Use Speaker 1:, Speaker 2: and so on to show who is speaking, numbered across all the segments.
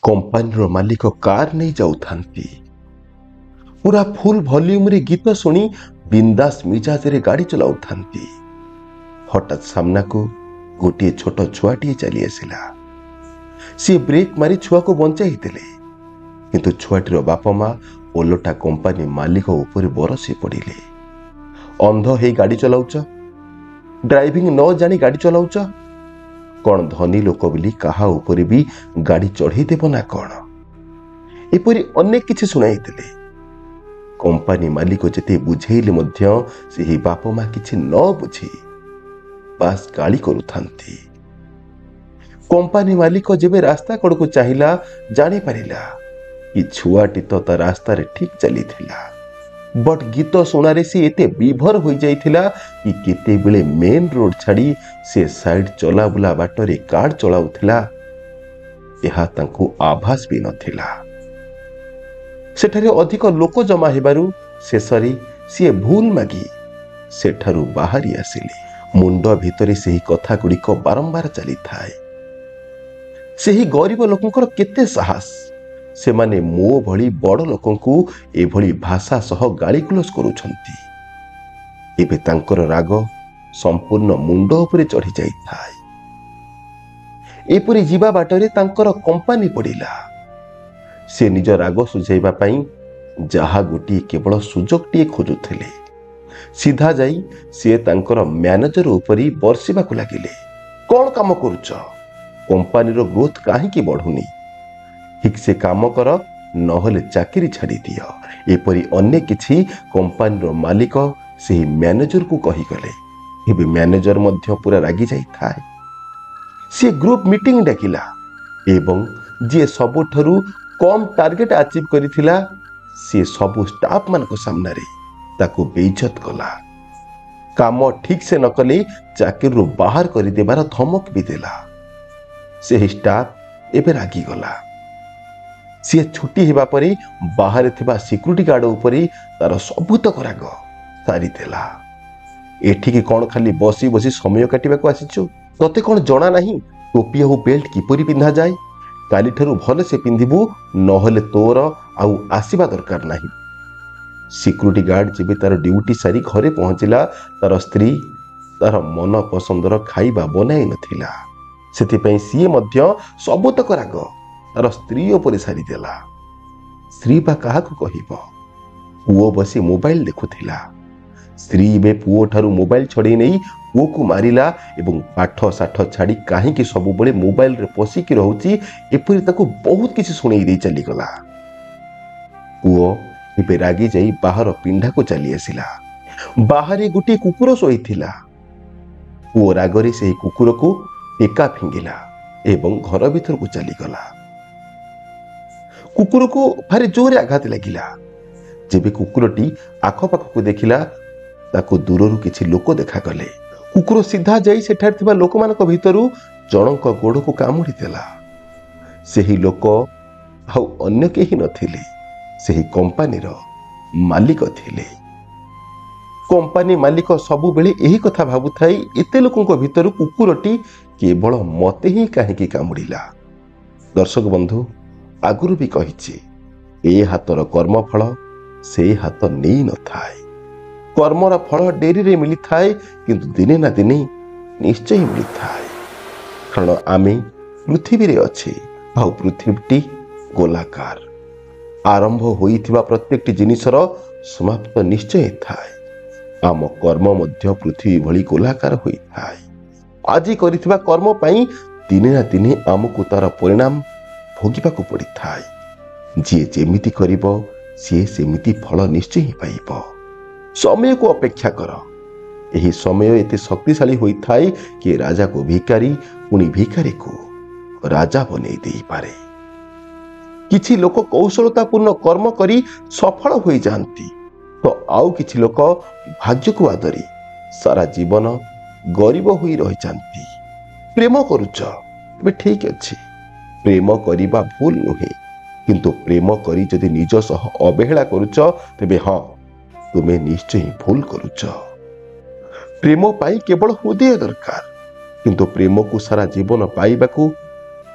Speaker 1: Company मालिक car नहीं जाऊथांती। पूरा फुल वॉल्यूम रे गीत सुनी बिंदास मिजाज रे गाड़ी चलाउथांती। हठात सामना को गोटे छोट छुआटी चली आसिला। सी ब्रेक मारी छुआ को बंचाई देले, किंतु छुआटीर बापा माँ ओलटा कंपानी मालिक ऊपर बरसी पड़िले। अंध हे गाड़ी चलाउच, ड्राइविंग न जानी गाड़ी चलाउच, कौन धनी लोक बोली काहा ऊपर भी गाड़ी चढ़ी देव ना कौन? एपरी अनेक किछि सुनाइतिले। कंपानी मालिक जेते बुझेइले मध्य सेही बाप माँ किछि न बुझी बास गाड़ी करुथांती। कंपानी मालिक जेबे रास्ता कड़ को चाहिला जानी पारिला कि छुआटी तो ता रास्ता रे ठीक चली थिला, बट गीत सुनारे से एते विभर हो जाइथिला कि केते बेले मेन रोड छाड़ी से साइड चला बुला बाटरे कार चलाउथिला एहा तांको आभास भी नथिला। सेठारे अधिक लोक जमा हेबारु शेषरे सी भूल मागी सेठारु बाहरी आसिले। मुंड भितरे सेही कथा गुड़िक बारंबार चली थाए। सेही गरीब लोकंकर केते साहस, सेमाने मो भली बड़ लोकंकु एभली भाषा सह गाली गुलस करूछंती। एबे तांकर राग संपूर्ण मुंड उपरे चढ़ी जाई थाए। एपरी जीवा बाटरे तांकर कंपानी पड़िला। से निज राग सुझाइबा पई जहा गोटी केवल सुजोगटी खोजुथिले। सीधा जाई से तांकर मैनेजर उपरी बरसिबाकु लागिले। कोन काम करूछ? कंपानीर ग्रोथ काहे की बढ़ुनी? ठीक से काम कर, नहले चाकरी छाड़ी दियो। एपरी अन्य किछि कंपानीर मालिक सेही मैनेजर को कही गले। एबे मैनेजर मध्य पूरा रागी जाई थाए। से ग्रुप मीटिंग डाकिला एवं जे सबुठारु कम टार्गेट अचीव करिथिला से सबु स्टाफ मान को सामने रे ताको बेइज्जत कला। काम ठीक से न कले चाकरी बाहर कर देबार धमक भी देला। से स्टाफ एबे रागी गला। सी छुट्टी हेबा परे बाहर थिबा सिक्यूरिटी गार्ड उपरे तार सबूतक राग सारी देला। एठिके कौन खाली बसी बसी समय काटिबा को आसीछु? तते कौन जना नहीं टोपी और बेल्ट किपरि पिंधा जाए? काली ठारू भले से पिंधिबू, नहले तोर आउ आसीबा दरकार नहीं। सिक्यूरिटी गार्ड जेबे तार ड्यूटी सारी घरे पहुंचिला, तार स्त्री तार मन पसंदर खाइबा बनाई नथिला। सेथिपई सीए मध्य सबूतक राग तार स्त्री उपरे सारी देला। स्त्री बा काहा को कहिबो? पुओ बसी मोबाइल देखुथिला। स्त्री बे पुओ ठारू मोबाइल छड़े नहीं पुओ को मारिला एवं पाठ साठ छाड़ी कहीं सब बड़े मोबाइल रे पशिकी रहउची एपरि ताको बहुत किसी सुनै दे चली गला। पुओ एबे रागी जाई बाहर पिंढा को चली आसिला। बाहर गोटे कुकुर शोइथिला। पुओ रागरे से कुकुर को टेका फिंगिला एवं घर भीतर को चली गला। कुकुर को भारी जोरे आघात लगिला। जेबे कुकुरटी आखपाख को देखिला ताको दूररू किछि लोक देखा गले। कुकुर सीधा जाई सेठार थिबा लोकमानक भितरू जनक गोड़ को कामुड़ी देला। सेही लोक आउ अन्य केही नथिले, सेही कंपानीर मालिक थिले। कंपानी मालिक सबु बेले एही कथा भाबुथाई एते लोकंक भितरू कुकुरटी केवल मते ही काहेकि कामुड़िला। दर्शक बंधु, आगुरु भी कहिछि ए हातर कर्मफल से हाथ नहीं न थाए। कर्मर फल डेरी रे मिली थाए, किंतु दिने ना दिने निश्चय मिली थाए। कारण आमे पृथ्वी रे अछि, आउ पृथ्वीटी गोलाकार। आरंभ होइथिबा प्रत्येकटी जिनिसर समाप्त निश्चय थाए। आम कर्म मध्य पृथ्वी भली गोलाकार होई थाए। आजि करिथिबा कर्म पई दिने ना दिने आमको तार परिणाम भोगिबाकू पड़ी थाए। जे जेमिति करिबो सी सेमिति फल निश्चय ही पाइब। समय को अपेक्षा कर। यही समय एते शक्तिशाली होई थाए कि राजा को भिकारी, पुणी भिकारी को राजा बनै देई पारे। किछि लोक कौशलतापूर्ण कर्म करी सफल होई जांती, तो आउ किछि लोक भाग्य को आदरी सारा जीवन गरीब होई रहि जांती। प्रेम करूछ बे ठीक अछि, प्रेम करिबा भूल नुहे, किंतु प्रेम करी जदि निज सह अवहेला करूछ तेबे हाँ तुमे निश्चय भूल करूछ। प्रेम पाई केवल हृदय दरकार, किंतु प्रेम को सारा जीवन पाइबाकू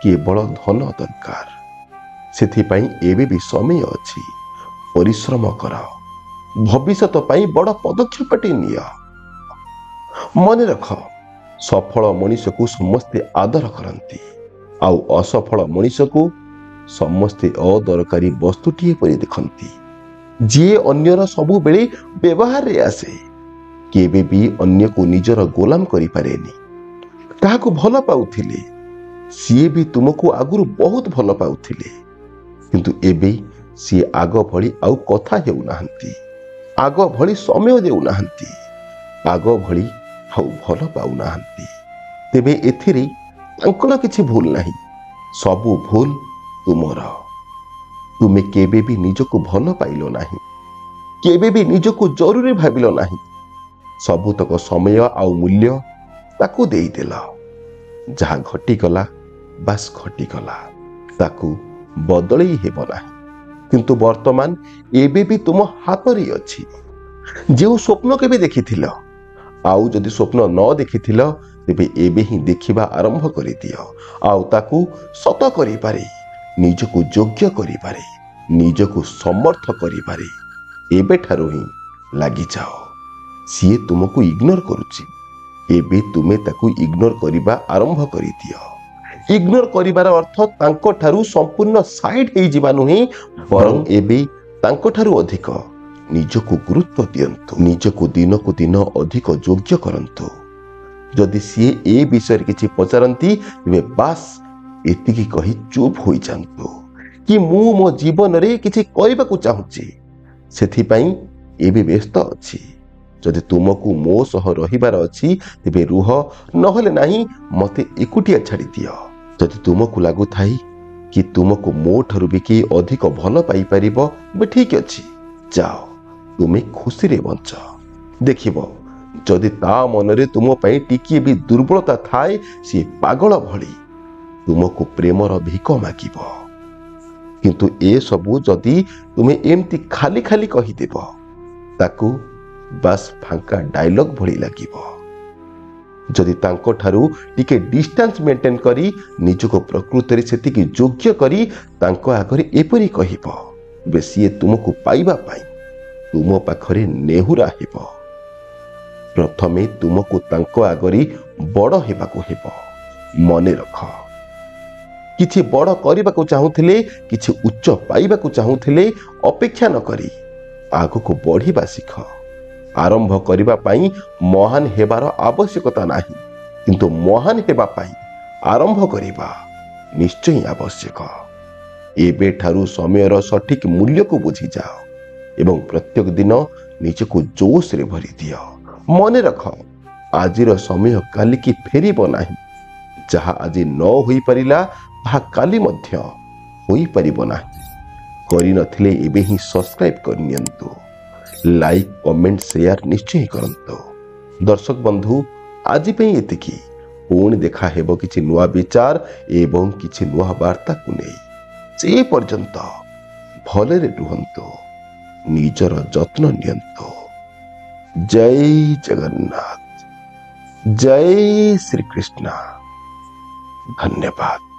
Speaker 1: केवल धन दरकार। ସେଥିପାଇଁ ଏବେ ବି ସମୟ ଅଛି। ପରିଶ୍ରମ କର, ଭବିଷ୍ୟତ ପାଇଁ ବଡ଼ ପଦକ୍ଷେପଟି ନିଅ। ମନେ ରଖ, ସଫଳ ମଣିଷକୁ ସମସ୍ତେ ଆଦର କରନ୍ତି, ଆଉ ଅସଫଳ ମଣିଷକୁ ସମସ୍ତେ ଅଦରକାରୀ ବସ୍ତୁଟିଏ ପରି ଦେଖନ୍ତି। ଯିଏ ଅନ୍ୟର ସବୁବେଳେ ବ୍ୟବହାରରେ ଆସେ କେବେ ବି ଅନ୍ୟକୁ ନିଜର ଗୋଲାମ କରିପାରେନି। କାହାକୁ ଭଲ ପାଉଥିଲେ ସିଏ ବି ତୁମକୁ ଆଗରୁ ବହୁତ ଭଲ ପାଉଥିଲେ, କିନ୍ତୁ ଏବେ ସିଏ ଆଗ ଭଳି ଆଉ କଥା ହେଉନାହାନ୍ତି, ଆଗ ଭଳି ସମୟ ଦେଉନାହାନ୍ତି, ଆଗ ଭଳି ଆଉ ଭଲ ପାଉନାହାନ୍ତି। ତେବେ ଏଥିରେ ତାଙ୍କର କିଛି ଭୁଲ ନାହିଁ, ସବୁ ଭୁଲ ତୁମର। ତୁମେ କେବେ ବି ନିଜକୁ ଭଲ ପାଇଲ ନାହିଁ, କେବେ ବି ନିଜକୁ ଜରୁରୀ ଭାବିଲ ନାହିଁ। ସବୁତକ ସମୟ ଆଉ ମୂଲ୍ୟ ତାକୁ ଦେଇଦେଲ। ଯାହା ଘଟିଗଲା ବାସ୍ ଘଟିଗଲା, ତାକୁ ବଦଳେଇ ହେବ ନାହିଁ। କିନ୍ତୁ ବର୍ତ୍ତମାନ ଏବେ ବି ତୁମ ହାତରେ ଅଛି। ଯେଉଁ ସ୍ୱପ୍ନ କେବେ ଦେଖିଥିଲ, ଆଉ ଯଦି ସ୍ୱପ୍ନ ନ ଦେଖିଥିଲ, ତେବେ ଏବେ ହିଁ ଦେଖିବା ଆରମ୍ଭ କରିଦିଅ, ଆଉ ତାକୁ ସତ କରିପାରେ, ନିଜକୁ ଯୋଗ୍ୟ କରିପାରେ, ନିଜକୁ ସମର୍ଥ କରିପାରେ ଏବେଠାରୁ ହିଁ ଲାଗିଯାଅ। ସିଏ ତୁମକୁ ଇଗ୍ନୋର କରୁଛି, ଏବେ ତୁମେ ତାକୁ ଇଗ୍ନୋର କରିବା ଆରମ୍ଭ କରିଦିଅ। ଇଗ୍ନୋର କରିବାର ଅର୍ଥ ତାଙ୍କଠାରୁ ସମ୍ପୂର୍ଣ୍ଣ ସାଇଡ୍ ହେଇଯିବା ନୁହେଁ, ବରଂ ଏବେ ତାଙ୍କଠାରୁ ଅଧିକ ନିଜକୁ ଗୁରୁତ୍ୱ ଦିଅନ୍ତୁ, ନିଜକୁ ଦିନକୁ ଦିନ ଅଧିକ ଯୋଗ୍ୟ କରନ୍ତୁ। ଯଦି ସିଏ ଏ ବିଷୟରେ କିଛି ପଚାରନ୍ତି, ତେବେ ବାସ୍ ଏତିକି କହି ଚୁପ୍ ହୋଇଯାଆନ୍ତୁ କି ମୁଁ ମୋ ଜୀବନରେ କିଛି କରିବାକୁ ଚାହୁଁଛି, ସେଥିପାଇଁ ଏବେ ବ୍ୟସ୍ତ ଅଛି। ଯଦି ତୁମକୁ ମୋ ସହ ରହିବାର ଅଛି ତେବେ ରୁହ, ନହେଲେ ନାହିଁ ମୋତେ ଏକୁଟିଆ ଛାଡ଼ିଦିଅ। ଯଦି ତୁମକୁ ଲାଗୁଥାଏ କି ତୁମକୁ ମୋ ଠାରୁ ବି କିଏ ଅଧିକ ଭଲ ପାଇପାରିବ, ତେବେ ଠିକ୍ ଅଛି, ଯାଅ, ତୁମେ ଖୁସିରେ ବଞ୍ଚ। ଦେଖିବ, ଯଦି ତା ମନରେ ତୁମ ପାଇଁ ଟିକିଏ ବି ଦୁର୍ବଳତା ଥାଏ, ସିଏ ପାଗଳ ଭଳି ତୁମକୁ ପ୍ରେମର ଭିକ ମାଗିବ। କିନ୍ତୁ ଏସବୁ ଯଦି ତୁମେ ଏମିତି ଖାଲି ଖାଲି କହିଦେବ, ତାକୁ ବାସ୍ ଫାଙ୍କା ଡାଇଲଗ ଭଳି ଲାଗିବ। ଯଦି ତାଙ୍କଠାରୁ ଟିକେ ଡିଷ୍ଟାନ୍ସ ମେଣ୍ଟେନ୍ କରି ନିଜକୁ ପ୍ରକୃତରେ ସେତିକି ଯୋଗ୍ୟ କରି ତାଙ୍କ ଆଗରେ ଏପରି କହିବ, ତେବେ ସିଏ ତୁମକୁ ପାଇବା ପାଇଁ ତୁମ ପାଖରେ ନେହୁରା ହେବ। ପ୍ରଥମେ ତୁମକୁ ତାଙ୍କ ଆଗରେ ବଡ଼ ହେବାକୁ ହେବ। ମନେ ରଖ, କିଛି ବଡ଼ କରିବାକୁ ଚାହୁଁଥିଲେ, କିଛି ଉଚ୍ଚ ପାଇବାକୁ ଚାହୁଁଥିଲେ, ଅପେକ୍ଷା ନ କରି ଆଗକୁ ବଢ଼ିବା ଶିଖ। ଆରମ୍ଭ କରିବା ପାଇଁ ମହାନ ହେବାର ଆବଶ୍ୟକତା ନାହିଁ, କିନ୍ତୁ ମହାନ ହେବା ପାଇଁ ଆରମ୍ଭ କରିବା ନିଶ୍ଚୟ ଆବଶ୍ୟକ। ଏବେଠାରୁ ସମୟର ସଠିକ୍ ମୂଲ୍ୟକୁ ବୁଝିଯାଅ ଏବଂ ପ୍ରତ୍ୟେକ ଦିନ ନିଜକୁ ଜୋଶରେ ଭରିଦିଅ। ମନେ ରଖ, ଆଜିର ସମୟ କାଲିକି ଫେରିବ ନାହିଁ। ଯାହା ଆଜି ନ ହୋଇପାରିଲା, ତାହା କାଲି ମଧ୍ୟ ହୋଇପାରିବ ନାହିଁ। କରିନଥିଲେ ଏବେ ହିଁ ସବସ୍କ୍ରାଇବ୍ କରିନିଅନ୍ତୁ। ଲାଇକ୍, କମେଣ୍ଟ, ସେୟାର ନିଶ୍ଚୟ କରନ୍ତୁ। ଦର୍ଶକ ବନ୍ଧୁ, ଆଜି ପାଇଁ ଏତିକି। ପୁଣି ଦେଖା ହେବ କିଛି ନୂଆ ବିଚାର ଏବଂ କିଛି ନୂଆ ବାର୍ତ୍ତାକୁ ନେଇ। ସେ ପର୍ଯ୍ୟନ୍ତ ଭଲରେ ରୁହନ୍ତୁ, ନିଜର ଯତ୍ନ ନିଅନ୍ତୁ। ଜୟ ଜଗନ୍ନାଥ, ଜୟ ଶ୍ରୀକୃଷ୍ଣ। ଧନ୍ୟବାଦ।